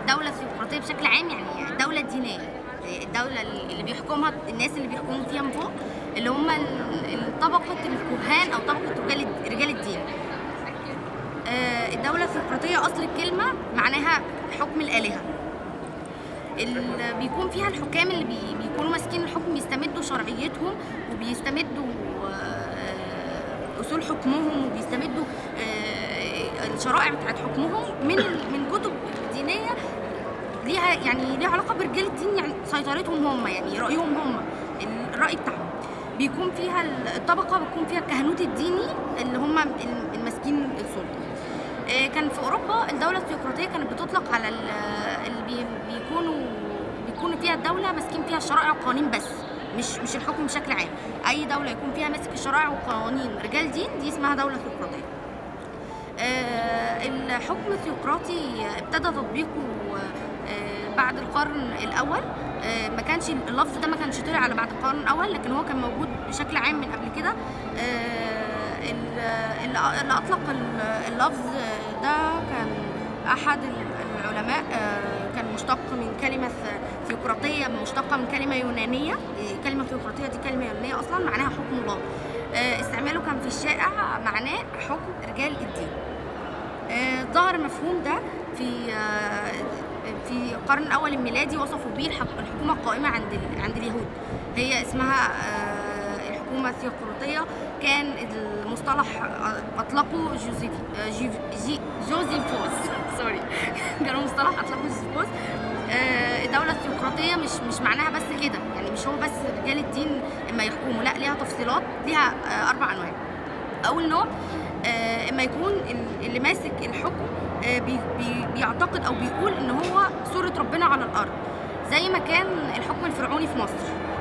الدوله الثيوقراطيه بشكل عام يعني الدوله الدينيه، الدوله اللي بيحكمها الناس اللي بيحكموا فيها من فوق، اللي هم طبقه الكهان او طبقه رجال الدين. الدوله الثيوقراطيه اصل الكلمه معناها حكم الالهه، اللي بيكون فيها الحكام اللي بيكونوا ماسكين الحكم بيستمدوا شرعيتهم وبيستمدوا اصول حكمهم وبيستمدوا الشرائع بتاعت حكمهم من كتب دينيه ليها علاقه برجال الدين، يعني سيطرتهم هم، يعني رايهم هم، الراي بتاعهم. بيكون فيها الطبقه بيكون فيها الكهنوت الديني اللي هم الماسكين السلطه. كان في اوروبا الدوله الثيوقراطيه كانت بتطلق على اللي بيكونوا فيها الدوله ماسكين فيها الشرائع والقوانين بس، مش الحكم بشكل عام. اي دوله يكون فيها ماسك الشرائع والقوانين رجال دين دي اسمها دوله ثيوقراطيه. الحكم الثيوقراطي ابتدى تطبيقه بعد القرن الاول. ما كانش اللفظ ده ما كانش طلع على بعد القرن الاول، لكن هو كان موجود بشكل عام من قبل كده. اللي اطلق اللفظ ده كان احد العلماء، كان مشتق من كلمه ثيوقراطيه، مشتقه من كلمه يونانيه. كلمه ثيوقراطيه دي كلمه يونانيه اصلا معناها حكم الله. استعماله كان في الشائع معناه حكم رجال الدين. ظهر المفهوم ده في القرن الاول الميلادي، وصفوا به الحكومه القائمه عند اليهود، هي اسمها الحكومه الثيوقراطيه. كان المصطلح اطلقه جوزيفوس سوري كان المصطلح اطلقه جوزيفوس. الدوله الثيوقراطيه مش معناها بس كده، يعني مش هو بس رجال الدين اما يحكموا، لا ليها تفصيلات، ليها 4 انواع. اول نوع اما يكون اللي ماسك الحكم بيعتقد او بيقول ان هو صورة ربنا على الارض، زي ما كان الحكم الفرعوني في مصر.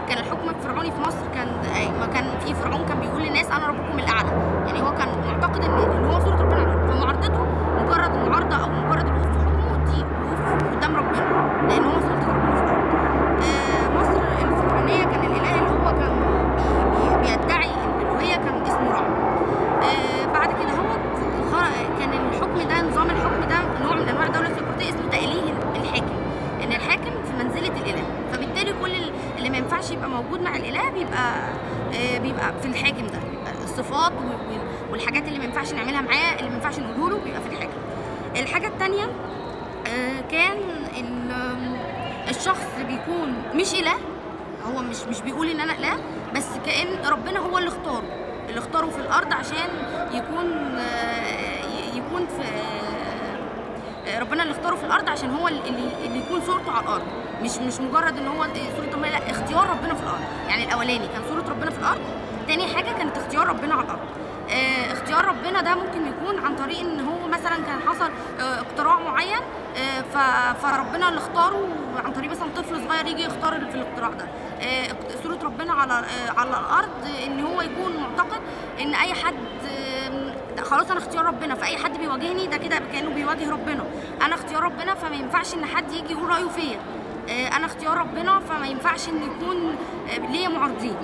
كان الحكم الفرعوني في مصر كان في فرعون كان بيقول للناس انا ربكم الاعلى، يعني هو كان معتقد ان هو صورة ربنا على الارض. فمعارضته مجرد المعارضه او مجرد الوقوف في حكمه دي وقوف قدام ربنا، لان هو سلطة ربنا في الارض. مصر الفرعونيه كان الاله اللي هو كان بيدعي الالوهيه كان اسمه رع. بعد كده هو كان الحكم ده، نظام الحكم ده نوع من انواع الدوله الثيوقراطيه اسمه تأليه الحاكم، ان الحاكم في منزله الاله، فبالتالي كل اللي ما ينفعش يبقى موجود مع الاله بيبقى في الحاكم ده، بيبقى الصفات والحاجات اللي ما ينفعش نعملها معاه، اللي ما ينفعش نقوله له، بيبقى في الحاكم. الحاجه الثانيه كان الشخص بيكون مش اله، هو مش بيقول ان انا اله، بس كأن ربنا هو اللي اختاره في الارض عشان يكون في ربنا اللي اختاره في الارض عشان هو اللي يكون صورته على الارض، مش مجرد ان هو صوره ربنا، لا اختيار ربنا في الارض. يعني الاولاني كان صوره ربنا في الارض، تاني حاجه كانت اختيار ربنا على الارض. اختيار ربنا ده ممكن يكون عن طريق ان هو مثلا كان حصل اختراع معين، فربنا اللي اختاره عن طريق مثلا طفل صغير يجي يختار في الاختراع ده. صورة ربنا على الارض ان هو يكون معتقد ان اي حد خلاص انا اختيار ربنا، فاي حد بيواجهني ده كده كانه بيواجه ربنا. انا اختيار ربنا فما ينفعش ان حد يجي يقول رايه فيا. انا اختيار ربنا فما ينفعش ان يكون ليا معارضين.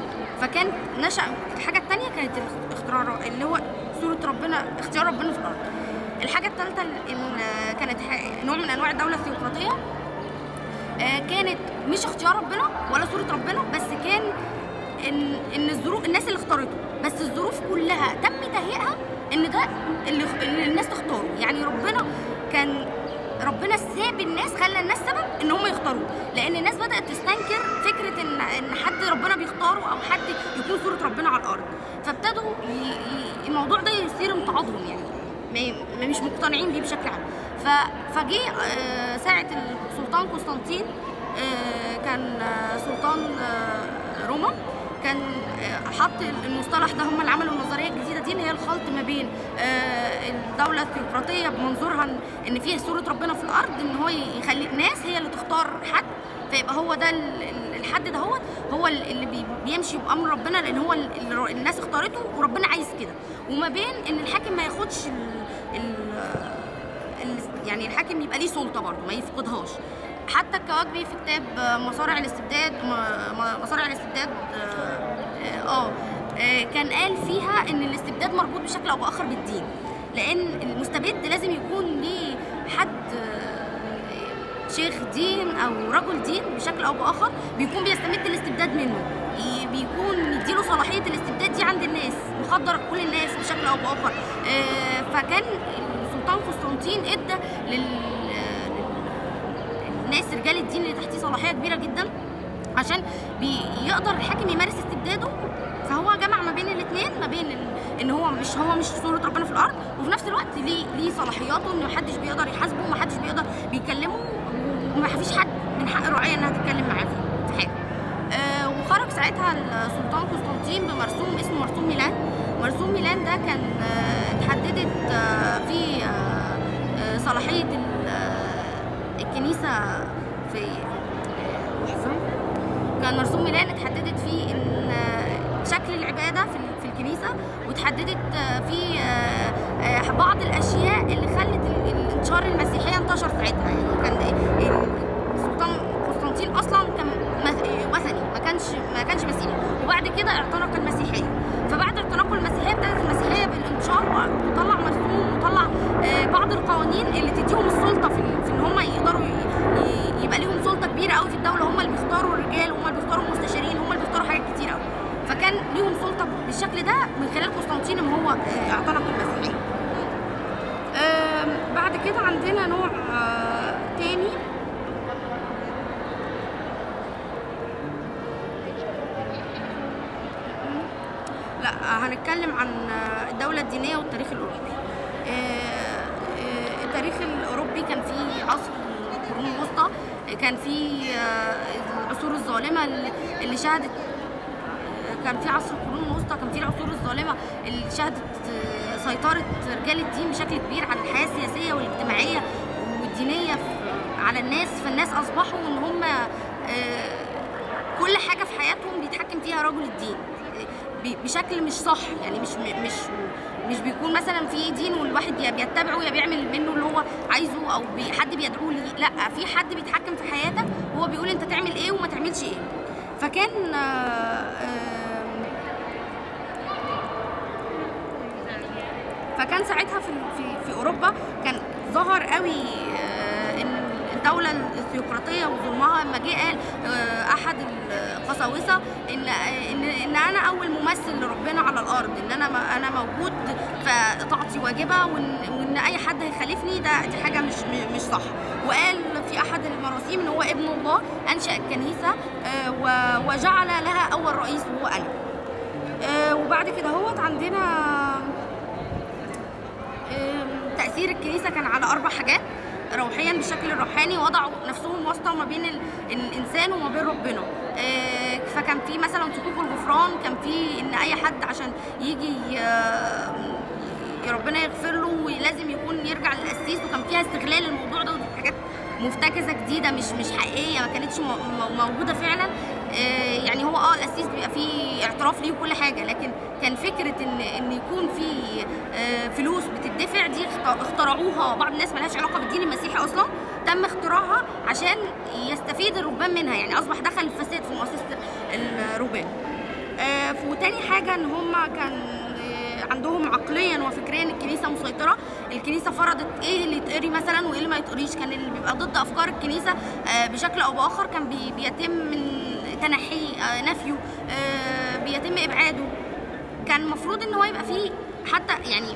فكان نشأ الحاجه الثانيه كانت الاختراع اللي هو صورة ربنا، اختيار ربنا في الارض. الحاجه الثالثه كانت نوع من انواع الدوله الثيوقراطيه، كانت مش اختيار ربنا ولا صورة ربنا، بس كان ان الظروف الناس اللي اختارته، بس الظروف كلها تم تهيئها ان ده اللي الناس تختاره. يعني ربنا ساب الناس، خلى الناس سبب ان هم يختاروه، لان الناس بدات تستنكر فكره ان حد ربنا بيختاره او حد يكون صوره ربنا على الارض، فابتدوا الموضوع ده يثير امتعاضهم، يعني مش مقتنعين بيه بشكل عام. فجي ساعه السلطان قسطنطين، كان سلطان روما، كان حط المصطلح ده، هم اللي عملوا النظريه الجديده دي اللي هي الخلط ما بين الدوله الثيوقراطيه بمنظورها ان فيها صوره ربنا في الارض، ان هو يخلي الناس هي اللي تختار حد، فيبقى هو ده الحد ده هو اللي بيمشي بامر ربنا، لان هو الناس اختارته وربنا عايز كده. وما بين ان الحاكم ما ياخدش يعني الحاكم يبقى ليه سلطه برضه ما يفقدهاش. حتى الكواكبي في كتاب مصارع الاستبداد كان قال فيها ان الاستبداد مربوط بشكل او باخر بالدين، لان المستبد لازم يكون ليه حد شيخ دين او رجل دين بشكل او باخر بيكون بيستمد الاستبداد منه، بيكون مديله صلاحيه الاستبداد دي عند الناس، مخدر كل الناس بشكل او باخر. فكان السلطان قسطنطين ادى للناس رجال الدين اللي تحتيه صلاحيه كبيره جدا عشان بيقدر الحاكم يمارس استبداده. فهو جمع ما بين الاثنين، ما بين ان هو مش صورة ربنا في الارض، وفي نفس الوقت ليه صلاحياته ان محدش بيقدر يحاسبه ومحدش بيقدر بيكلمه، ومفيش حد من حق الرعيه انها تتكلم معاه في حاجه. وخرج ساعتها السلطان قسطنطين بمرسوم اسمه مرسوم ميلان. مرسوم ميلان ده كان اتحددت فيه صلاحيه الكنيسه في كان مرسوم ميلان اتحددت فيه ان شكل العباده في الكنيسه، وتحددت فيه بعض الاشياء اللي خلت الانتشار المسيحيه انتشر ساعتها. يعني كان السلطان قسطنطين اصلا كان وثني، ما كانش مسيحي، وبعد كده اعتنق المسيحيه. فبعد اعتناقه المسيحيه ابتدت المسيحيه بالانتشار، وطلع مرسوم وطلع بعض القوانين اللي تديهم السلطه في ان هم يقدروا يبقى ليهم سلطه كبيره قوي في الدوله. هم اللي بيختاروا الرجال، هم اللي بيختاروا المستشارين، هم اللي بيختاروا حاجات كتير قوي. فكان ليهم سلطه بالشكل ده من خلال قسطنطين ان هو اعتنق المسيحيه. بعد كده عندنا نوع تاني هنتكلم عن الدولة الدينية والتاريخ الأوروبي. التاريخ الأوروبي كان فيه عصر القرون الوسطى، كان فيه العصور الظالمة اللي شهدت، كان في عصر القرون الوسطى كان في العصور الظالمة اللي شهدت سيطرة رجال الدين بشكل كبير على الحياة السياسية والاجتماعية والدينية على الناس. فالناس أصبحوا إن هم كل حاجة في حياتهم بيتحكم فيها رجل الدين بشكل مش صح. يعني مش بيكون مثلا في دين والواحد يا بيتبعه يا بيعمل منه اللي هو عايزه، او حد بيدعوه ليه. لا، في حد بيتحكم في حياتك وهو بيقول انت تعمل ايه وما تعملش ايه. فكان ساعتها في اوروبا كان ظهر قوي ان الدوله الثيوقراطيه وظلمها. لما جه قال احد القساوسه ان انا اول ممثل لربنا على الارض، ان انا موجود فطاعتي واجبه، وان اي حد هيخالفني دي حاجه مش صح. وقال في احد المراسيم ان هو ابن الله انشا الكنيسه وجعل لها اول رئيس وهو انا. وبعد كده عندنا تاثير الكنيسه كان على 4 حاجات روحيا بالشكل الروحاني، وضعوا نفسهم واسطه ما بين الانسان وما بين ربنا. فكان في مثلا صكوك الغفران، كان في ان اي حد عشان يجي ربنا يغفر له لازم يكون يرجع للقسيس، وكان فيها استغلال الموضوع ده، ودي حاجات مفتكسه جديده مش حقيقيه، ما كانتش موجوده فعلا. يعني هو القسيس بيبقى فيه اعتراف ليه وكل حاجه، لكن كان فكره ان يكون في فلوس بتدفع دي اخترعوها بعض الناس مالهاش علاقه بالدين المسيحي اصلا، تم اختراعها عشان يستفيد الرهبان منها. يعني اصبح دخل الفساد في مؤسسه الرهبان. وتاني حاجه ان هم كان عندهم عقليا وفكريا الكنيسه مسيطره. الكنيسه فرضت ايه اللي يتقري مثلا وايه اللي ما يتقريش. كان اللي بيبقى ضد افكار الكنيسه بشكل او باخر كان بيتم من تنحيه، نفيه، بيتم ابعاده. كان المفروض ان هو يبقى فيه حتى يعني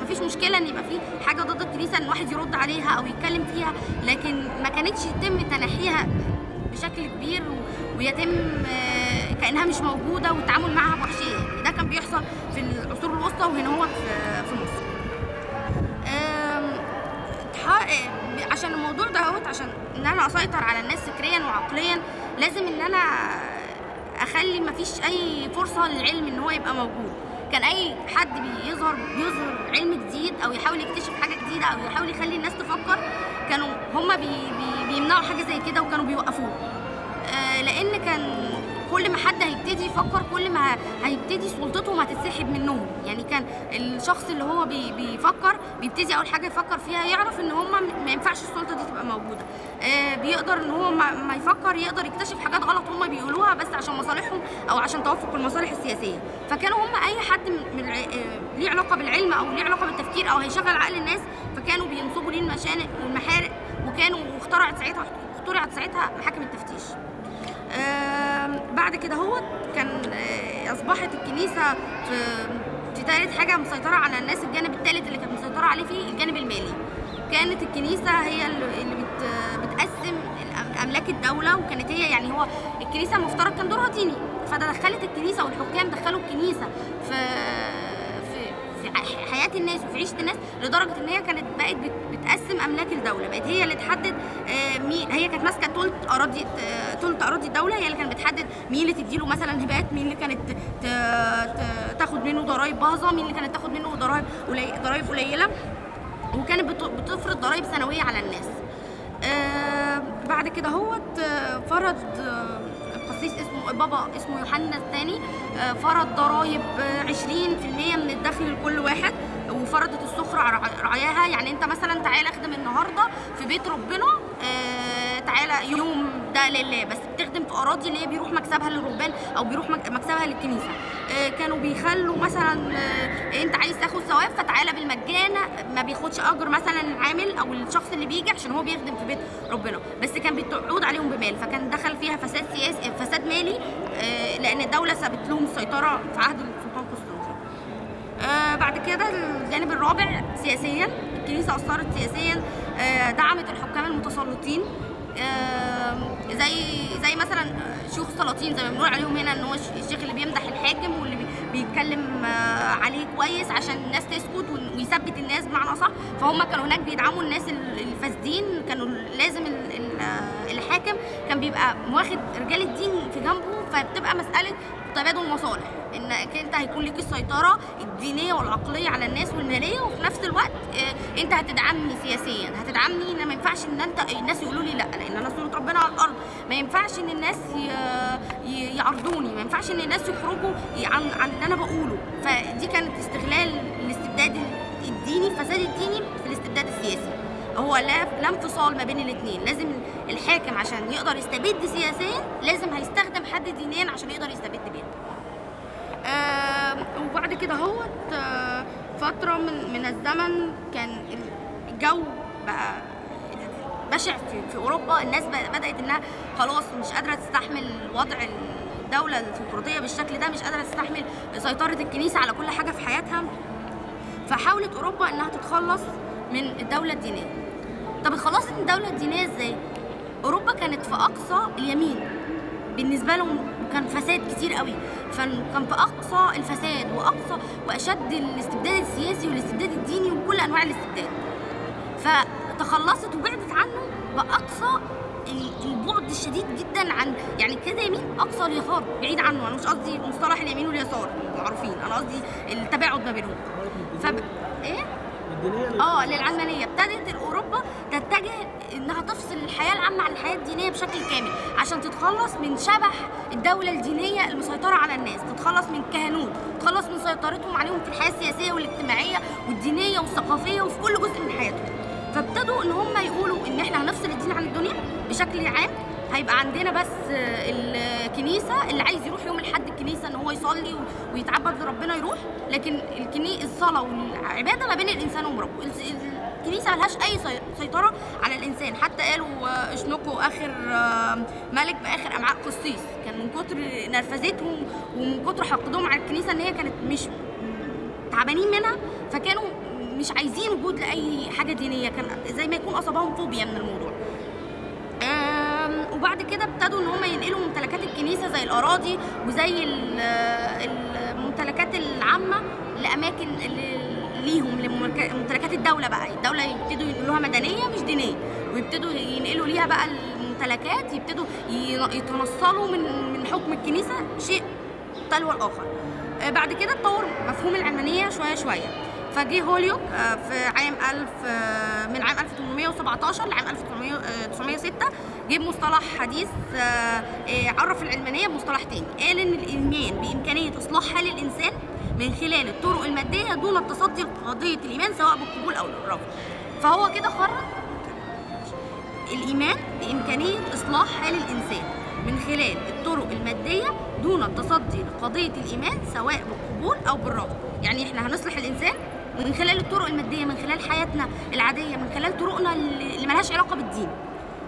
مفيش مشكله ان يبقى فيه حاجه ضد الكنيسه ان واحد يرد عليها او يتكلم فيها، لكن ما كانتش يتم تنحيها بشكل كبير ويتم كانها مش موجوده والتعامل معها بوحشيه. يعني ده كان بيحصل في العصور الوسطى وهنا هو في مصر. عشان الموضوع ده عشان ان انا اسيطر على الناس فكريا وعقليا لازم ان انا اخلي مفيش اي فرصه للعلم ان هو يبقى موجود. كان اي حد بيظهر علم جديد او يحاول يكتشف حاجه جديده او يحاول يخلي الناس تفكر، كانوا هم بيمنعوا حاجه زي كده وكانوا بيوقفوه. لان كان كل ما حد هيبتدي يفكر كل ما هيبتدي سلطتهم هتتسحب منهم. يعني كان الشخص اللي هو بيفكر بيبتدي اول حاجه يفكر فيها يعرف ان هم ما ينفعش السلطه دي تبقى موجوده. بيقدر ان هو ما يفكر يقدر يكتشف حاجات غلط هم بيقولوها بس عشان مصالحهم او عشان توافق المصالح السياسيه. فكانوا هم اي حد ليه علاقه بالعلم او ليه علاقه بالتفكير او هيشغل عقل الناس فكانوا بينصبوا ليه المشانق والمحارق، وكانوا اخترعت ساعتها محاكم التفتيش. بعد كده هو كان اصبحت الكنيسه في ثالث حاجه مسيطره على الناس. الجانب الثالث اللي كانت مسيطره عليه فيه الجانب المالي. كانت الكنيسه هي اللي بتقسم املاك الدوله، وكانت هي يعني هو الكنيسه المفترض كان دورها ديني، فدخلت الكنيسه والحكام دخلوا الكنيسه في حياه الناس وفي عيشه الناس، لدرجه ان هي كانت بقت بتقسم املاك الدوله، بقت هي اللي تحدد هي كانت ماسكه ثلث اراضي الدوله، هي اللي كانت بتحدد مين اللي تديله مثلا هبات، مين اللي كانت تاخد منه ضرائب باهظه، مين اللي كانت تاخد منه ضرائب قليله، وكانت بتفرض ضرائب سنويه على الناس. بعد كده هو فرض قسيس اسمه يوحنا الثاني، فرض ضرائب 20% من الدخل لكل واحد، وفرضت السخرة رعاياها. يعني انت مثلا تعالى اخدم النهارده في بيت ربنا، تعالى يوم ده لله، بس بتخدم في اراضي اللي هي بيروح مكسبها للرهبان او بيروح مكسبها للكنيسه. كانوا بيخلوا مثلا انت عايز تاخد ثواب فتعالى بالمجان، ما بياخدش اجر مثلا العامل او الشخص اللي بيجي عشان هو بيخدم في بيت ربنا، بس كان بتعود عليهم بمال، فكان دخل فيها فساد سياسي فساد مالي، لان الدوله سابت لهم السيطره في عهد السلطان قسطنطين. بعد كده الجانب الرابع سياسيا، الكنيسه اثرت سياسيا، دعمت الحكام المتسلطين، زي مثلا شيوخ السلاطين زي ما بنقول عليهم هنا، ان هو الشيخ اللي بيمدح الحاكم واللي بيتكلم عليه كويس عشان الناس تسكت ويثبت الناس بمعنى اصح. فهم كانوا هناك بيدعموا الناس الفاسدين، كانوا لازم الحاكم كان بيبقى واخد رجال الدين في جنبه، فبتبقى مساله تبادل مصالح، انك انت هيكون ليك السيطره الدينيه والعقليه على الناس والماليه، وفي نفس الوقت انت هتدعمني سياسيا، هتدعمني ان ما ينفعش ان الناس يقولوا لي لا، لان انا صوره ربنا على الارض، ما ينفعش ان الناس يعرضوني، ما ينفعش ان الناس يخرجوا عن اللي انا بقوله. فدي كانت استغلال الاستبداد الديني، الفساد الديني في الاستبداد السياسي. هو لا انفصال ما بين الاثنين، لازم الحاكم عشان يقدر يستبد سياسيا لازم هيستخدم حد دينيا عشان يقدر يستبد بيه. وبعد كده هو فترة من الزمن كان الجو بقى بشع في أوروبا، الناس بدأت إنها خلاص مش قادرة تستحمل وضع الدولة الديمقراطية بالشكل ده، مش قادرة تستحمل سيطرة الكنيسة على كل حاجة في حياتها، فحاولت أوروبا إنها تتخلص من الدولة الدينية. طب اتخلصت من الدولة الدينية إزاي؟ أوروبا كانت في أقصى اليمين بالنسبة لهم، كان فساد كتير قوي، فكان في أقصى الفساد وأشد الاستبداد السياسي والاستبداد الديني وكل أنواع الاستبداد، فتخلصت وبعدت عنه بأقصى البعد الشديد جدا عن يعني كده يمين أقصى اليسار بعيد عنه. أنا مش قصدي مصطلح اليمين واليسار معروفين، أنا قصدي التباعد ما بينهم. إيه؟ للعلمانيه. ابتدت اوروبا تتجه انها تفصل الحياه العامه عن الحياه الدينيه بشكل كامل عشان تتخلص من شبح الدوله الدينيه المسيطره على الناس، تتخلص من الكهنوت، تتخلص من سيطرتهم عليهم في الحياه السياسيه والاجتماعيه والدينيه والثقافيه وفي كل جزء من حياتهم. فابتدوا ان هم يقولوا ان احنا هنفصل الدين عن الدنيا بشكل عام، هيبقى عندنا بس الكنيسه، اللي عايز يروح يوم الاحد الكنيسه ان هو يصلي ويتعبد لربنا يروح، لكن الصلاه والعباده ما بين الانسان وربه. الكنيسه ملهاش اي سيطره على الانسان. حتى قالوا اشنقو اخر ملك باخر امعاء قسيس، كان من كتر نرفزتهم ومن كتر حقدهم على الكنيسه ان هي كانت مش تعبانين منها، فكانوا مش عايزين وجود لاي حاجه دينيه، كان زي ما يكون اصابهم فوبيا من الموضوع. وبعد كده ابتدوا ان هم ينقلوا ممتلكات الكنيسه زي الاراضي وزي الممتلكات العامه لاماكن ليهم، لممتلكات الدوله. بقى الدوله يبتدوا ينقلوها مدنيه مش دينيه، ويبتدوا ينقلوا ليها بقى الممتلكات، يبتدوا يتنصلوا من حكم الكنيسه شيء تلو الاخر. بعد كده اتطور مفهوم العلمانيه شويه شويه، فجه هوليوك من عام 1817 لعام 1906 جيب مصطلح حديث عرف العلمانيه بمصطلح تاني، قال ان الايمان بامكانيه اصلاح حال الانسان من خلال الطرق الماديه دون التصدي لقضيه الايمان سواء بالقبول او الرفض. فهو كده خرج الايمان بامكانيه اصلاح حال الانسان من خلال الطرق الماديه دون التصدي لقضيه الايمان سواء بالقبول او بالرفض. يعني احنا هنصلح الانسان من خلال الطرق الماديه، من خلال حياتنا العاديه، من خلال طرقنا اللي ملهاش علاقه بالدين.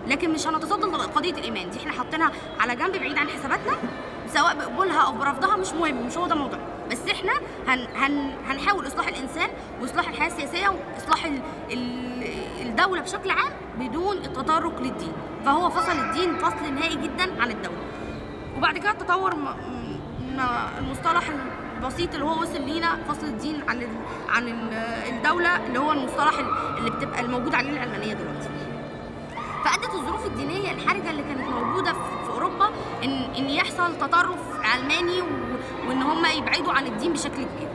لكن مش هنتصدى لقضيه الايمان دي، احنا حاطينها على جنب بعيد عن حساباتنا، سواء بقبولها او برفضها مش مهم، مش هو ده موضوع. بس احنا هنحاول اصلاح الانسان واصلاح الحياه السياسيه واصلاح الدوله بشكل عام بدون التطرق للدين. فهو فصل الدين فصل نهائي جدا عن الدوله. وبعد كده تطور المصطلح البسيط اللي هو وصل لينا فصل الدين عن الدوله، اللي هو المصطلح اللي بتبقى الموجود عليه العلمانيه دلوقتي. فادت الظروف الدينيه الحرجه اللي كانت موجوده في اوروبا ان يحصل تطرف علماني وان هم يبعدوا عن الدين بشكل كبير.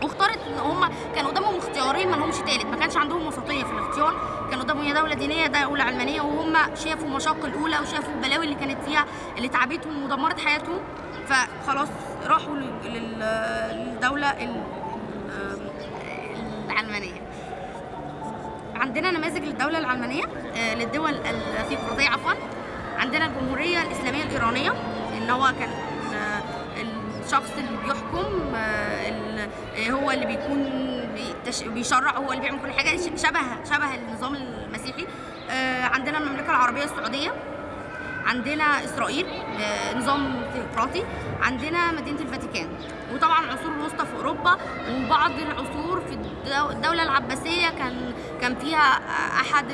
واختارت ان هم كان قدامهم اختيارين ما لهمش ثالث، ما كانش عندهم وسطيه في الاختيار، كان قدامهم يا دوله دينيه يا دوله علمانيه، وهم شافوا مشاق الاولى وشافوا البلاوي اللي كانت فيها اللي تعبتهم ودمرت حياتهم، فخلاص راحوا للدوله العلمانيه. عندنا نماذج للدوله العلمانيه، للدول الثيوقراطيه عفوا. عندنا الجمهوريه الاسلاميه الايرانيه، ان هو كان الشخص اللي بيحكم هو اللي بيكون بيشرع، هو اللي بيعمل كل حاجه، شبه النظام المسيحي. عندنا المملكه العربيه السعوديه، عندنا اسرائيل نظام ثيوقراطي، عندنا مدينه الفاتيكان. وطبعا العصور الوسطى في اوروبا، وبعض العصور في الدوله العباسيه كان فيها احد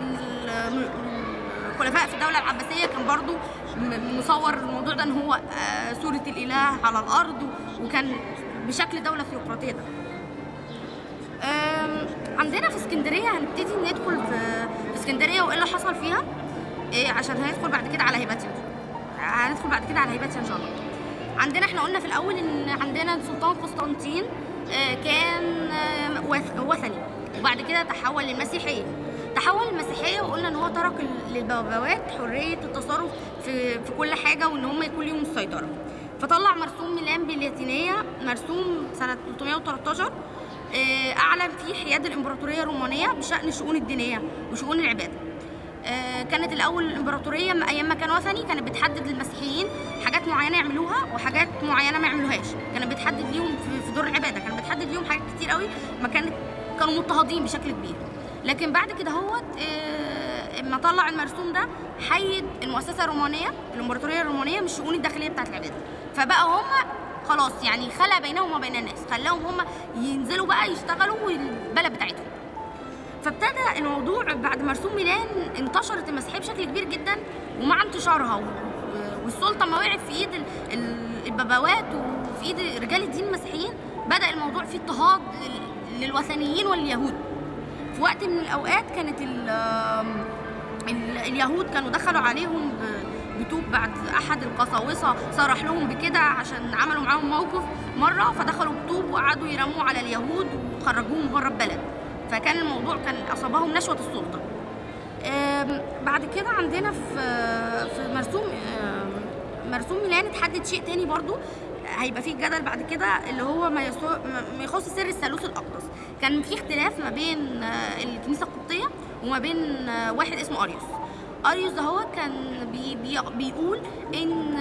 الخلفاء في الدوله العباسيه كان برضو مصور الموضوع ده ان هو صوره الاله على الارض، وكان بشكل دوله ثيوقراطيه ده. عندنا في اسكندريه هنبتدي ندخل في اسكندريه وايه اللي حصل فيها، عشان هندخل بعد كده على هيبتيا ان شاء الله. عندنا احنا قلنا في الاول ان عندنا السلطان قسطنطين كان وثني، وبعد كده تحول للمسيحيه. وقلنا ان هو ترك للبوابات حريه التصرف في كل حاجه، وان هم يكون ليهم السيطره. فطلع مرسوم ميلان باللاتينيه، مرسوم سنه 313 اعلن فيه حياد الامبراطوريه الرومانيه بشان الشؤون الدينيه وشؤون العباده. كانت الاول الامبراطوريه ايام ما كان وثني كانت بتحدد للمسيحيين حاجات معينه يعملوها وحاجات معينه ما يعملوهاش، كانت بتحدد ليهم في دور العباده، كانت بتحدد ليهم حاجات كتير قوي، ما كانوا مضطهدين بشكل كبير. لكن بعد كده هوت اما طلع المرسوم ده حيد المؤسسه الرومانيه، الامبراطوريه الرومانيه، من الشؤون الداخليه بتاعه العباده. فبقى هم خلاص يعني خلى بينهم وبين الناس، خلاهم هم ينزلوا بقى يشتغلوا البلد بتاعتهم. فابتدى الموضوع بعد مرسوم ميلان انتشرت المسيحيه بشكل كبير جدا، ومع انتشارها والسلطه ما وقعت في ايد البابوات وفي ايد رجال الدين المسيحيين، بدا الموضوع فيه اضطهاد للوثنيين واليهود. في وقت من الاوقات كانت اليهود كانوا دخلوا عليهم بطوب، بعد احد القساوسه صرح لهم بكده عشان عملوا معاهم موقف مره، فدخلوا بطوب وقعدوا يرموا على اليهود وخرجوهم بره البلد. فكان الموضوع كان اصابهم نشوه السلطه. بعد كده عندنا في مرسوم ميلان اتحدد شيء تاني برضو هيبقى فيه جدل بعد كده، اللي هو ما يخص سر الثالوث الاقدس. كان في اختلاف ما بين الكنيسه القبطيه وما بين واحد اسمه اريوس ده. هو كان بيقول ان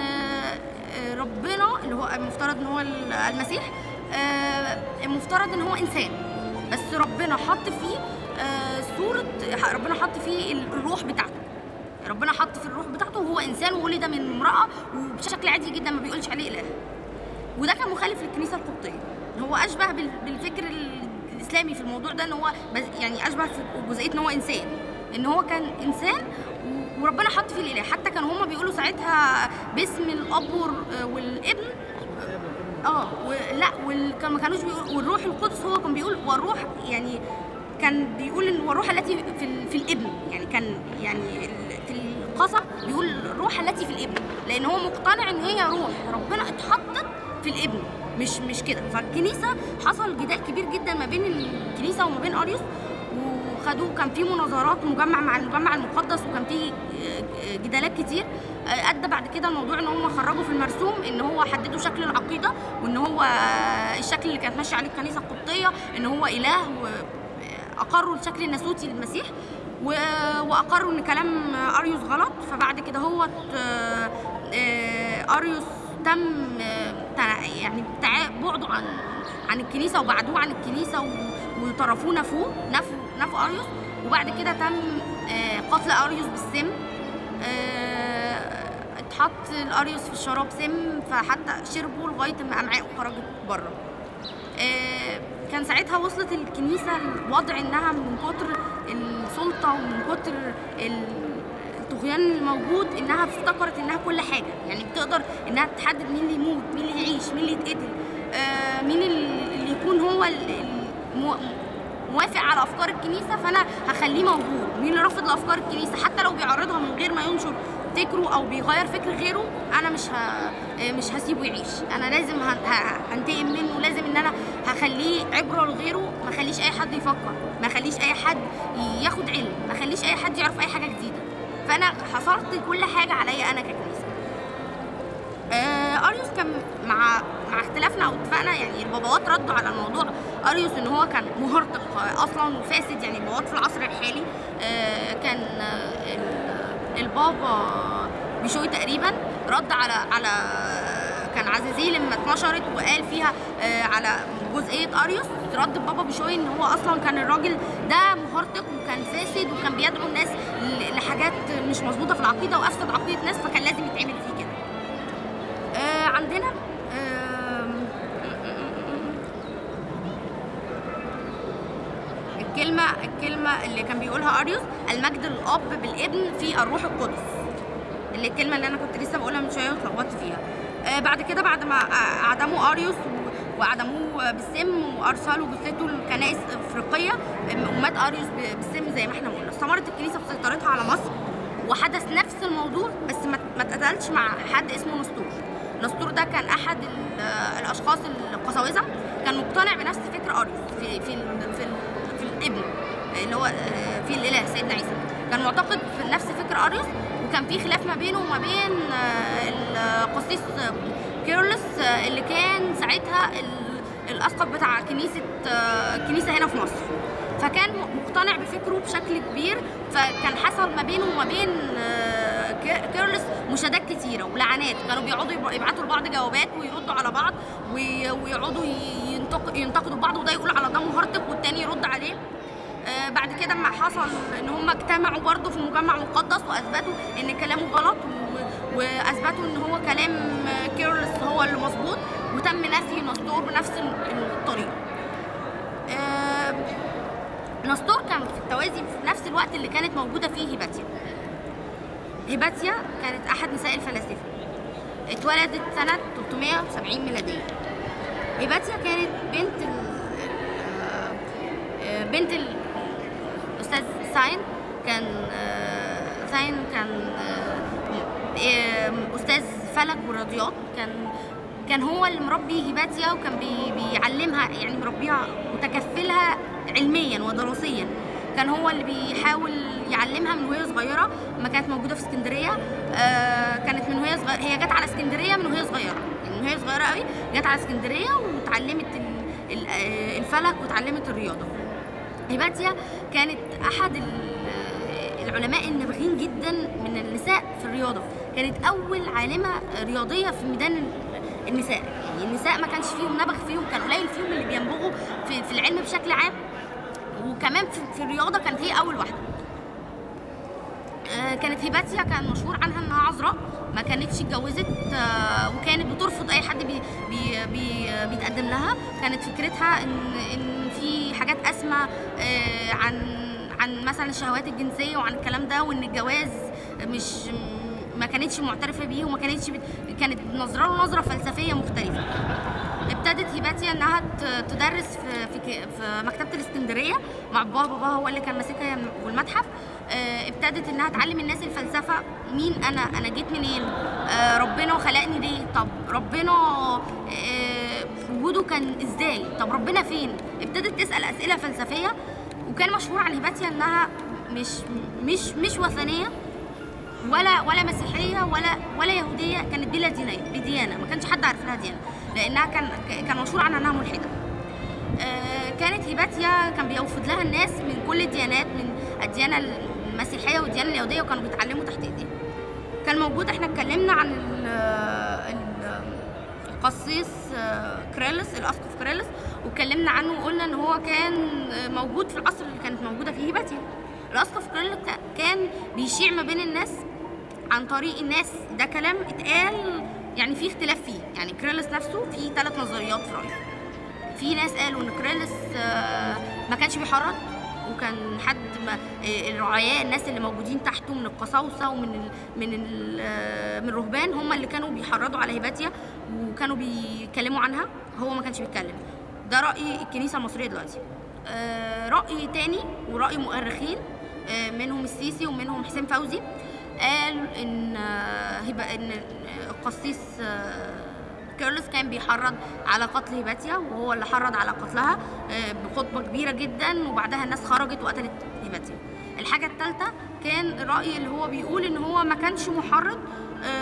ربنا اللي هو المفترض ان هو المسيح المفترض ان هو انسان، بس ربنا حط فيه ربنا حط فيه الروح بتاعته، ربنا حط في الروح بتاعته وهو انسان وولد من امراه وبشكل عادي جدا ما بيقولش عليه اله. وده كان مخالف للكنيسه القبطيه، هو اشبه بالفكر الاسلامي في الموضوع ده، ان هو يعني اشبه في جزئيه ان هو انسان، ان هو كان انسان وربنا حط فيه الاله. حتى كانوا هم بيقولوا ساعتها باسم الاب والابن ما كانوش بيقولوا والروح القدس، هو كان بيقول والروح، يعني كان بيقول ان والروح التي في الابن، يعني كان يعني في القصب بيقول الروح التي في الابن، لان هو مقتنع ان هي روح ربنا اتحطت في الابن، مش كده. فالكنيسه حصل جدال كبير جدا ما بين الكنيسه وما بين اريوس، وخدوه كان في مناظرات مع المجمع المقدس، وكان في جدالات كتير. ادى بعد كده الموضوع ان هم خرجوا في المرسوم ان هو حددوا شكل العقيده، وان هو الشكل اللي كانت ماشيه عليه الكنيسه القبطيه ان هو اله، واقروا الشكل الناسوتي للمسيح، واقروا ان كلام اريوس غلط. فبعد كده هو اريوس تم يعني بعده عن الكنيسه وبعدوه عن الكنيسه وطرفوه نفوا اريوس. وبعد كده تم قتل اريوس بالسم اتحط الاريوس في الشراب سم، فحتى شربوا لغايه ما امعائه خرجت بره. كان ساعتها وصلت الكنيسه لوضع انها من كتر السلطه ومن كتر الطغيان الموجود انها افتكرت انها كل حاجه، يعني بتقدر انها تحدد مين اللي يموت، مين اللي يعيش، مين اللي يتقتل، مين اللي يكون هو موافق على افكار الكنيسه فانا هخليه موجود، مين اللي رافض لافكار الكنيسه حتى لو بيعرضها من غير ما ينشر فكره او بيغير فكر غيره انا مش هسيبه يعيش، انا لازم هنتقم منه، لازم ان انا هخليه عبره لغيره، ما اخليش اي حد يفكر، ما اخليش اي حد ياخد علم، ما اخليش اي حد يعرف اي حاجه جديده. فانا حصرت كل حاجه عليا انا ككنيسه. اريوس كان مع اختلافنا او اتفاقنا، يعني الباباوات ردوا على الموضوع اريوس ان هو كان مهرطق اصلا وفاسد، يعني الباباوات في العصر الحالي كان البابا بشوي تقريبا رد على كان عزازيل لما اتنشرت وقال فيها على جزئيه اريوس، رد البابا بشوي ان هو اصلا كان الراجل ده مهرطق وكان فاسد وكان بيدعو الناس لحاجات مش مظبوطه في العقيده وافسد عقيده ناس، فكان لازم يتعمل فيه كده. عندنا الكلمة اللي كان بيقولها أريوس: المجد للأب بالابن في الروح القدس، اللي الكلمة اللي أنا كنت لسه بقولها من شوية واتلخبطت فيها. بعد كده بعد ما أعدموا أريوس وأعدموه بالسم وأرسلوا جثته لكنائس إفريقية ومات أريوس بالسم زي ما احنا قلنا. استمرت الكنيسة في سيطرتها على مصر وحدث نفس الموضوع، بس ما اتقتلش مع حد اسمه نسطور. نسطور ده كان أحد الأشخاص القساوسة، كان مقتنع بنفس فكر أريوس في الابن اللي هو في الاله سيدنا عيسى، كان معتقد في نفس فكر اريوس، وكان في خلاف ما بينه وما بين القسيس كيرلس اللي كان ساعتها الاسقف بتاع كنيسه هنا في مصر، فكان مقتنع بفكره بشكل كبير، فكان حصل ما بينه وما بين كيرلس مشادات كتيره ولعنات، كانوا بيقعدوا يبعتوا لبعض جوابات ويردوا على بعض ويقعدوا ينتقدوا بعض، وده يقول على ده مهرطق والتاني يرد عليه. بعد كده ما حصل ان هم اجتمعوا برضه في مجمع مقدس واثبتوا ان كلامه غلط واثبتوا ان هو كلام كيرلس هو اللي مظبوط، وتم نفي نسطور بنفس الطريقه. نسطور كان في التوازي في نفس الوقت اللي كانت موجوده فيه هيباتيا. هيباتيا كانت احد نساء الفلاسفه، اتولدت سنه 370 ميلاديه. هيباتيا كانت بنت الاستاذ ساين، كان استاذ فلك والرياضيات، كان هو اللي مربي هيباتيا وكان بيعلمها، يعني مربيها متكفلها علميا ودراسيا، كان هو اللي بيحاول يعلمها من وهي صغيره. ما كانت موجوده في اسكندريه، كانت من وهي صغيره، هي جت على اسكندريه من وهي صغيره، يعني من وهي صغيره قوي جت على اسكندريه واتعلمت الفلك واتعلمت الرياضه. هيباتيا كانت احد العلماء النابغين جدا من النساء في الرياضه، كانت اول عالمه رياضيه في ميدان النساء، يعني النساء ما كانش فيهم نبغ فيهم، كان قليل فيهم اللي بينبغوا في العلم بشكل عام، وكمان في الرياضه كانت هي اول واحده. كانت هيباتيا كان مشهور عنها انها عذراء، ما كانتش اتجوزت، وكانت بترفض اي حد بيتقدم لها. كانت فكرتها ان في حاجات اسمى عن مثلا الشهوات الجنسيه وعن الكلام ده، وان الجواز ما كانتش معترفه بيه، وما كانت نظره له نظره فلسفيه مختلفه. ابتدت هيباتيا انها تدرس في مكتبه الاسكندريه مع بابا هو اللي كان ماسكها والمتحف. ابتدت انها تعلم الناس الفلسفه، مين انا جيت منين، ربنا خلقني ليه، طب ربنا وجوده كان ازاي، طب ربنا فين. ابتدت تسال اسئله فلسفيه، وكان مشهور عن هيباتيا انها مش وثنيه ولا مسيحيه ولا يهوديه، كانت بلا ديانه، ما كانش حد عارف لها ديانه، لانها كان مشهور عنها انها ملحده. كانت هيباتيا كان بيوفد لها الناس من كل الديانات، من الديانه المسيحيه والديانه اليهوديه، وكانوا بيتعلموا تحت ايديها. كان موجود، احنا اتكلمنا عن القسيس كريلس، الاسقف كريلس، واتكلمنا عنه وقلنا ان هو كان موجود في العصر اللي كانت موجوده فيه هيباتيا. الاسقف كريلس كان بيشيع ما بين الناس عن طريق الناس، ده كلام اتقال يعني في اختلاف فيه. يعني كريلس نفسه في 3 نظريات في رأيه. في ناس قالوا ان كريلس ما كانش بيحرض، وكان حد الرعايا الناس اللي موجودين تحته من القساوسه ومن من الرهبان هم اللي كانوا بيحرضوا على هيباتيا وكانوا بيتكلموا عنها، هو ما كانش بيتكلم. ده رأي الكنيسه المصريه دلوقتي. رأي تاني ورأي مؤرخين منهم السيسي ومنهم حسين فوزي قال ان القسيس كيرلس كان بيحرض على قتل هيباتيا، وهو اللي حرض على قتلها بخطبه كبيره جدا، وبعدها الناس خرجت وقتلت هيباتيا. الحاجه الثالثه كان الراي اللي هو بيقول ان هو ما كانش محرض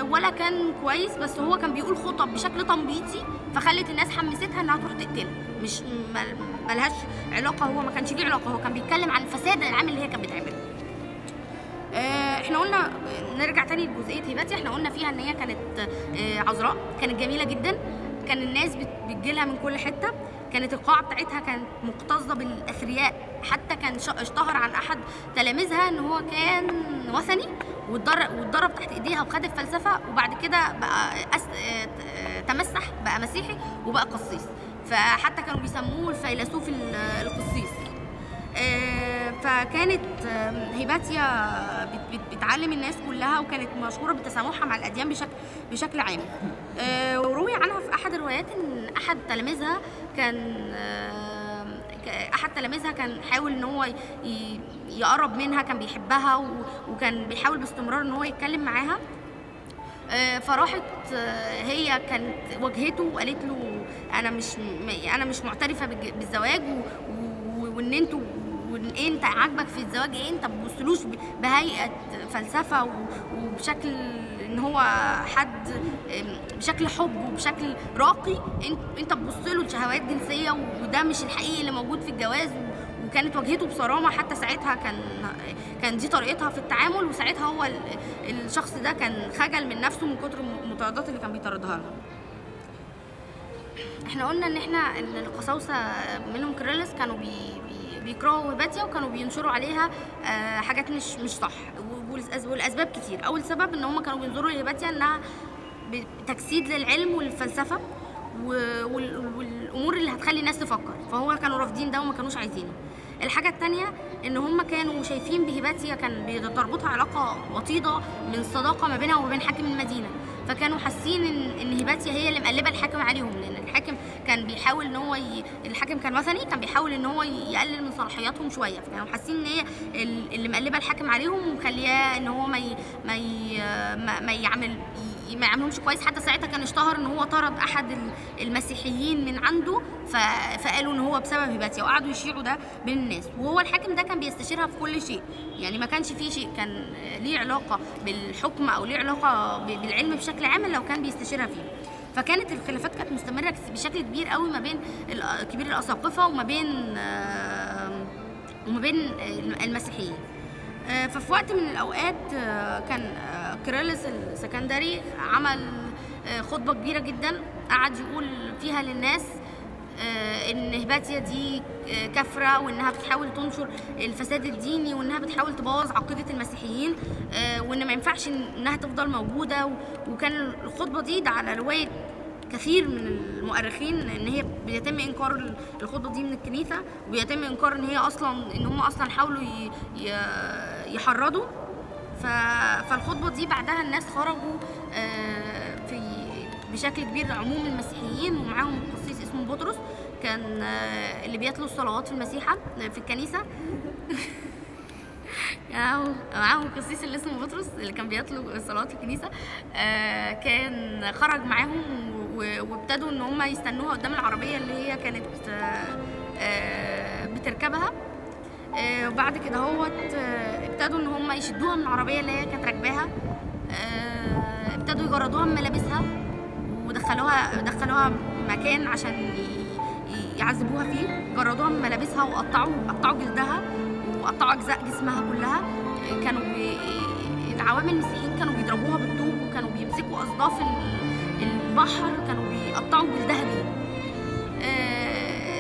ولا كان كويس، بس هو كان بيقول خطب بشكل تنبيطي فخلت الناس حمستها انها تروح تقتله، مش ملهاش علاقه، هو ما كانش ليه علاقه، هو كان بيتكلم عن الفساد العام اللي هي كانت بتعمله. احنا قلنا نرجع تاني لجزئيه هيباتيا، احنا قلنا فيها ان هي كانت عذراء، كانت جميله جدا، كان الناس بتجيلها من كل حته، كانت القاعه بتاعتها كانت مكتظه بالاثرياء، حتى كان اشتهر عن احد تلاميذها ان هو كان وثني واتدرب تحت ايديها وخد الفلسفه، وبعد كده بقى تمسح بقى مسيحي وبقى قسيس، فحتى كانوا بيسموه الفيلسوف القسيس. فكانت هيباتيا بتعلم الناس كلها، وكانت مشهوره بتسامحها مع الاديان بشكل عام. وروي عنها في احد الروايات ان احد تلاميذها كان حاول ان هو يقرب منها، كان بيحبها وكان بيحاول باستمرار ان هو يتكلم معاها. فراحت هي كانت واجهته وقالت له انا مش معترفه بالزواج، وان انت عاجبك في الزواج ايه، انت ما بتبصلوش بهيئه فلسفه وبشكل ان هو حد بشكل حب وبشكل راقي، انت بتبصله لشهوات جنسيه، وده مش الحقيقي اللي موجود في الجواز. وكانت واجهته بصرامه، حتى ساعتها كان دي طريقتها في التعامل، وساعتها هو الشخص ده كان خجل من نفسه من كتر المطاردات اللي كان بيطاردها لها. احنا قلنا ان القساوسه منهم كيرلس كانوا بيكرهوا هيباتيا، وكانوا بينشروا عليها حاجات مش صح، والاسباب كتير. اول سبب ان هم كانوا بينظروا لهيباتيا انها تجسيد للعلم والفلسفه والامور اللي هتخلي الناس تفكر، فهو كانوا رافضين ده وما كانوش عايزينه. الحاجه الثانيه ان هم كانوا شايفين بهيباتيا كان بتربطها علاقه وطيده من صداقه ما بينها وما بين حاكم المدينه، فكانوا حاسين ان هيباتيا هي اللي مقلبه الحاكم عليهم، لان الحاكم كان بيحاول ان هو الحاكم كان وثني، كان بيحاول ان هو يقلل من صلاحياتهم شويه، فكانوا حاسين ان هي اللي مقلبه الحاكم عليهم ومخلياه ان هو ما يعملهمش كويس. حتى ساعتها كان اشتهر ان هو طرد احد المسيحيين من عنده، فقالوا ان هو بسبب هيباتيا، وقعدوا يشيعوا ده بين الناس. وهو الحاكم ده كان بيستشيرها في كل شيء، يعني ما كانش فيه شيء كان ليه علاقه بالحكم او ليه علاقه بالعلم بشكل عام لو كان بيستشيرها فيه. فكانت الخلافات كانت مستمره بشكل كبير قوي ما بين كبير الاساقفه وما بين المسيحيين. ففي وقت من الاوقات كان كيرلس السكندري عمل خطبه كبيره جدا، قعد يقول فيها للناس ان هيباتيا دي كافره، وانها بتحاول تنشر الفساد الديني، وانها بتحاول تبوظ عقيده المسيحيين، وان ما ينفعش انها تفضل موجوده. وكان الخطبه دي ده على روايه كثير من المؤرخين ان هي بيتم انكار الخطبه دي من الكنيسه، وبيتم انكار ان هم اصلا حاولوا يحرضوا. فالخطبه دي بعدها الناس خرجوا بشكل كبير، عموم المسيحيين، ومعاهم قسيس اسمه بطرس كان اللي بيتلو الصلوات في المسيحه في الكنيسه معاهم القسيس اللي اسمه بطرس اللي كان بيتلو الصلوات في الكنيسه، كان خرج معاهم وابتدوا ان هم يستنوها قدام العربيه اللي هي كانت بتركبها. وبعد كده ابتدوا ان هم يشدوها من العربيه اللي هي كانت راكباها، ابتدوا يجردوها من ملابسها ودخلوها مكان عشان يعذبوها فيه، جردوها من ملابسها وقطعوا جلدها وقطعوا اجزاء جسمها كلها. كانوا العوام المسيحيين كانوا بيضربوها بالطوب، وكانوا بيمسكوا اصداف البحر كانوا بيقطعوا جلدها بيه.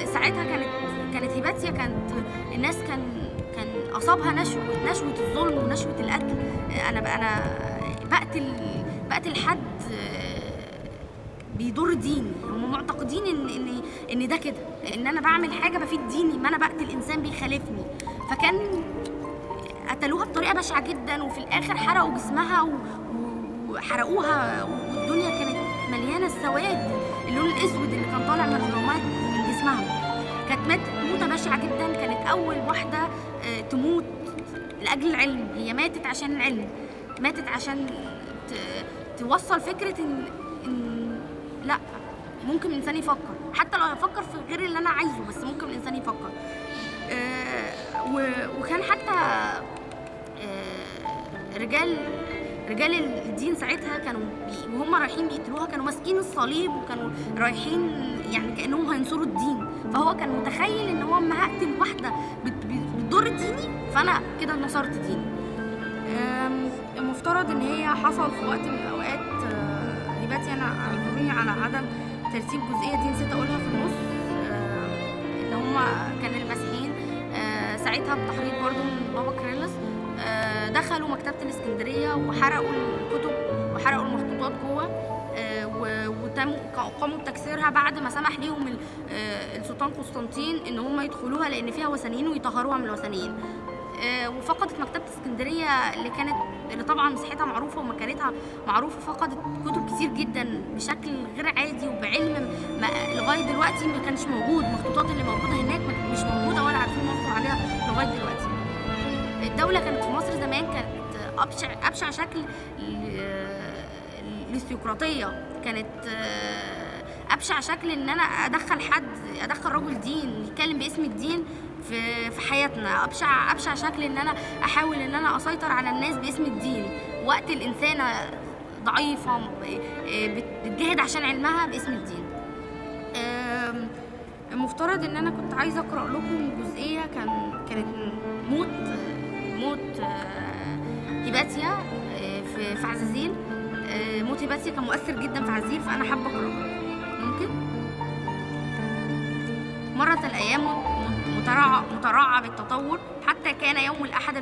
ساعتها كانت هيباتيا الناس كان اصابها نشوه الظلم ونشوه القتل. انا بقتل حد بيضر ديني. هم معتقدين ان ده كده، ان انا بعمل حاجه بفيد ديني، ما انا بقتل انسان بيخالفني. فكان قتلوها بطريقه بشعه جدا، وفي الاخر حرقوا جسمها وحرقوها، والدنيا كانت مليانه السواد، اللون الاسود اللي كان طالع من جسمها. كانت موتة بشعه جدا. كانت اول واحده تموت لاجل العلم. هي ماتت عشان العلم، ماتت عشان توصل فكره ان لا، ممكن الانسان يفكر، حتى لو يفكر في غير اللي انا عايزه، بس ممكن الانسان يفكر. وكان حتى رجال الدين ساعتها كانوا وهم رايحين بيقتلوها كانوا ماسكين الصليب، وكانوا رايحين يعني كانهم هينصروا الدين. فهو كان متخيل ان هو اما هقتل واحده بتضر ديني فانا كده نصرت ديني. المفترض ان هي حصل في وقت من الاوقات، هباتي انا اعذروني على عدم ترتيب جزئيه دي نسيت اقولها في النص، ان هم كان المسيحيين ساعتها بتحريض برضو من بابا كريلس دخلوا مكتبه الاسكندريه وحرقوا الكتب وحرقوا المخطوطات جوه، وقاموا بتكسيرها بعد ما سمح ليهم السلطان قسطنطين ان هم يدخلوها لان فيها وثنيين ويطهروها من الوثنيين. وفقدت مكتبه اسكندريه اللي طبعا مساحتها معروفه ومكانتها معروفه، فقدت كتب كتير جدا بشكل غير عادي وبعلم لغايه دلوقتي ما كانش موجود. المخطوطات اللي موجوده هناك مش موجوده ولا عارفين نحصل عليها لغايه دلوقتي. الدوله كانت في مصر زمان كانت ابشع شكل الاستيقراطيه، كانت ابشع شكل ان انا ادخل رجل دين يتكلم باسم الدين في حياتنا. ابشع شكل ان انا احاول ان انا اسيطر على الناس باسم الدين، وقت الانسانه ضعيفه بتجاهد عشان علمها باسم الدين. المفترض ان انا كنت عايزه اقرا لكم جزئيه كانت موت هباتيا في عزازيل. موت هباتيا كان مؤثر جدا في عزازيل، فانا حابه اقراها. ممكن؟ مرت الايام مترعب التطور حتى كان يوم الأحد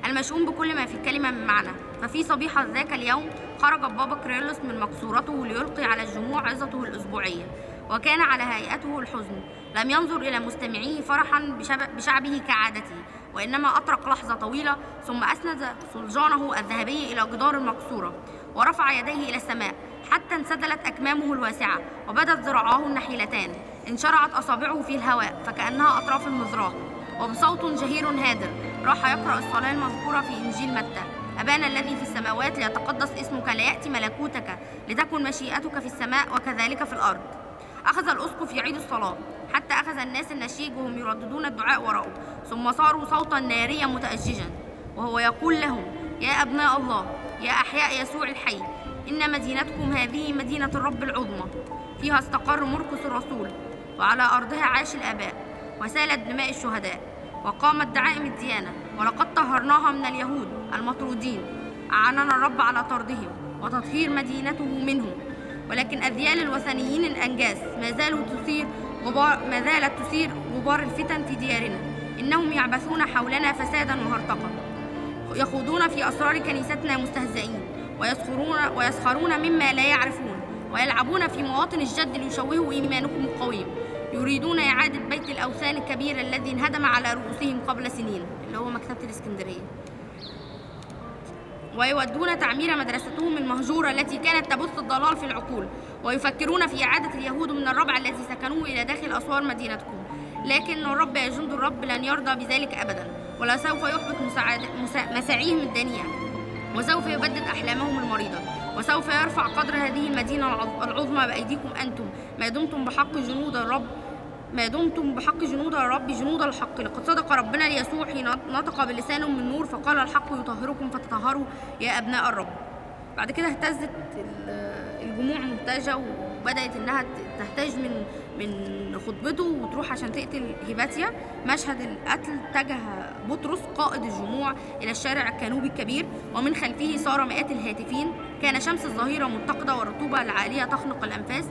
المشؤوم بكل ما في الكلمة من معنى. ففي صبيحة ذاك اليوم خرج بابا كريلوس من مقصورته ليلقي على الجموع عظته الأسبوعية، وكان على هيئته الحزن. لم ينظر إلى مستمعيه فرحا بشعبه كعادته، وإنما أطرق لحظة طويلة ثم أسند صلجانه الذهبي إلى جدار المقصورة ورفع يديه إلى السماء حتى انسدلت أكمامه الواسعة وبدت ذراعاه النحيلتان. انشرعت أصابعه في الهواء فكأنها أطراف المزرعة، وبصوت جهير هادر راح يقرأ الصلاة المذكورة في إنجيل متى: أبانا الذي في السماوات ليتقدس اسمك، ليأتي ملكوتك، لتكن مشيئتك في السماء وكذلك في الأرض. أخذ الأسقف يعيد الصلاة حتى أخذ الناس النشيج وهم يرددون الدعاء وراءه، ثم صاروا صوتا ناريا متأججا وهو يقول لهم: يا أبناء الله، يا أحياء يسوع الحي، إن مدينتكم هذه مدينة الرب العظمى، فيها استقر مرقس الرسول، وعلى أرضها عاش الآباء، وسالت دماء الشهداء، وقامت دعائم الديانة، ولقد طهرناها من اليهود المطرودين. أعاننا الرب على طردهم وتطهير مدينته منهم، ولكن أذيال الوثنيين الأنجاس ما زالت تثير غبار الفتن في ديارنا. إنهم يعبثون حولنا فسادا وهرطقا، يخوضون في أسرار كنيستنا مستهزئين، ويسخرون مما لا يعرفون، ويلعبون في مواطن الجد ليشوهوا إيمانكم القويم. يريدون إعادة بيت الأوثان الكبير الذي انهدم على رؤوسهم قبل سنين، اللي هو مكتبة الإسكندرية، ويودون تعمير مدرستهم المهجورة التي كانت تبث الضلال في العقول، ويفكرون في إعادة اليهود من الربع الذي سكنوه إلى داخل أسوار مدينتكم. لكن الرب يا جند الرب لن يرضى بذلك أبدا، ولا سوف يحبط مساعيهم الدنيئة، وسوف يبدد أحلامهم المريضة، وسوف يرفع قدر هذه المدينة العظمى بأيديكم أنتم، ما دمتم بحق جنود الرب جنود الحق. لقد صدق ربنا ليسوع حين نطق بلسانه من نور فقال: الحق يطهركم فتطهروا يا أبناء الرب. بعد كده اهتزت الجموع منتجة، وبدأت إنها تهتج من خطبته وتروح عشان تقتل هباتيا. مشهد القتل اتجه بطرس قائد الجموع إلى الشارع الكانوبي الكبير، ومن خلفه صار مئات الهاتفين. كان شمس الظهيرة متقدة والرطوبة العالية تخنق الأنفاس.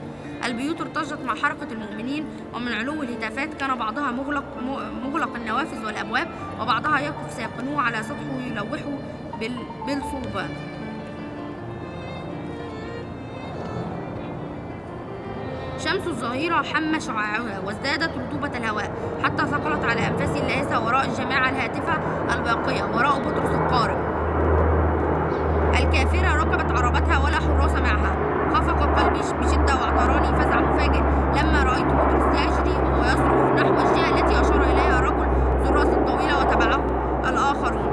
البيوت ارتجت مع حركة المؤمنين، ومن علو الهتافات كان بعضها مغلق النوافذ والأبواب، وبعضها يقف ساكنوه على سطحه يلوحه بالصلبان. الشمس الظهيرة حم شعاعها وازدادت رطوبة الهواء حتى ثقلت على أنفاس اللهاسة وراء الجماعة الهاتفة الباقية وراء بطرس القارئ. الكافرة ركبت عربتها ولا حراس معها. خفق قلبي بشدة واعتراني فزع مفاجئ لما رأيت بطرس يجري وهو يصرخ نحو الجهة التي أشار إليها الرجل ذو الرأس الطويلة وتبعه الآخرون.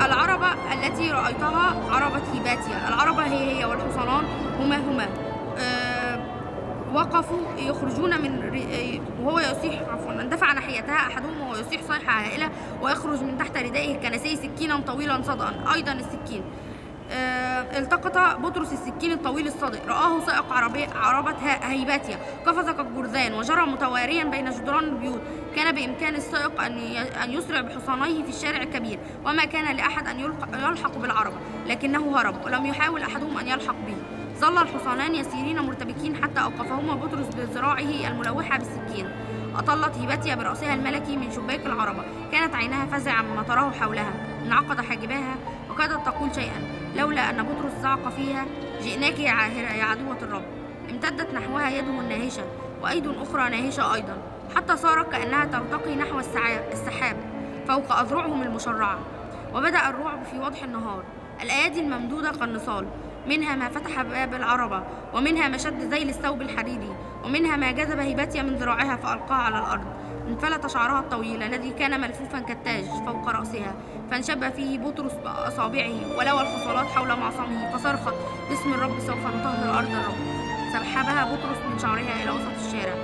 العربة التي رأيتها عربة هيباتيا. العربة هي والحصانان هما وقفوا يخرجون وهو يصيح اندفع ناحيتها أحدهم وهو يصيح صيحة هائلة ويخرج من تحت ردائه الكنسي سكينا طويلا صدأ أيضا السكين. التقط بطرس السكين الطويل الصدئ. رآه سائق عربة هيباتيا قفز كالجرذان وجرى متواريا بين جدران البيوت. كان بإمكان السائق أن يسرع بحصانيه في الشارع الكبير وما كان لأحد أن يلحق بالعربة، لكنه هرب ولم يحاول أحدهم أن يلحق به. ظل الحصانان يسيرين مرتبكين حتى أوقفهما بطرس بذراعه الملوحة بالسكين. أطلت هيباتيا برأسها الملكي من شباك العربة. كانت عيناها فزعة مما تراه حولها. انعقد حاجباها وكادت تقول شيئا لولا أن بطرس زعق فيها: جئناك يا عاهرة يا عدوة الرب. امتدت نحوها يده الناهشة وأيد أخرى ناهشة أيضا حتى صارت كأنها ترتقي نحو السحاب فوق أذرعهم المشرعة. وبدأ الرعب في وضح النهار. الأيادي الممدودة كالنصال، منها ما فتح باب العربة ومنها ما شد ذيل الثوب الحريري ومنها ما جذب هيباتيا من ذراعها فألقاها على الأرض. انفلت شعرها الطويل الذي كان ملفوفا كالتاج فوق رأسها فانشب فيه بطرس بأصابعه ولوى الحصالات حول معصمه فصرخت: باسم الرب سوف نطهر أرض الرب. سحبها بطرس من شعرها إلى وسط الشارع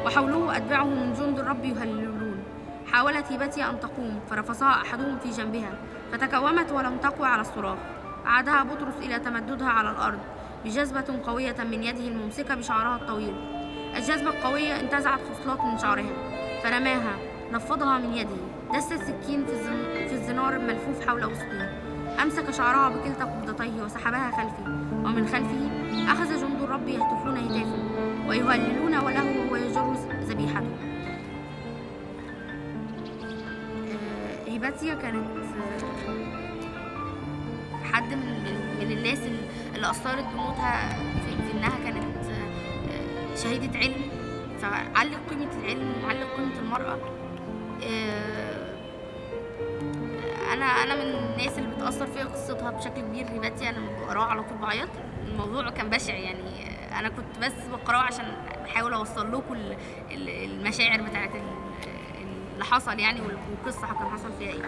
وحوله أتباعه من جند الرب يهللون. حاولت هيباتيا أن تقوم فرفسها أحدهم في جنبها فتكومت ولم تقوى على الصراخ. عادها بطرس إلى تمددها على الأرض بجذبة قوية من يده الممسكة بشعرها الطويل. الجذبة القوية انتزعت خصلات من شعرها فرماها، نفضها من يده، دس السكين في الزنار الملفوف حول وسطه. أمسك شعرها بكلتا قبضتيه وسحبها خلفه، ومن خلفه أخذ جند الرب يهتفون هتافا ويهللون له وهو يجر ذبيحته. هيباتيا كانت حد من الناس اللي أثرت بموتها في إنها كانت شهيدة علم، فعلق قيمة العلم وعلق قيمة المرأة. أنا من الناس اللي بتأثر فيها قصتها بشكل كبير. هيباتيا أنا بقراها على طول بعيط. الموضوع كان بشع يعني. أنا كنت بس بقراه عشان بحاول أوصل لكم المشاعر بتاعت اللي حصل يعني، والقصة كان حصل فيها إيه.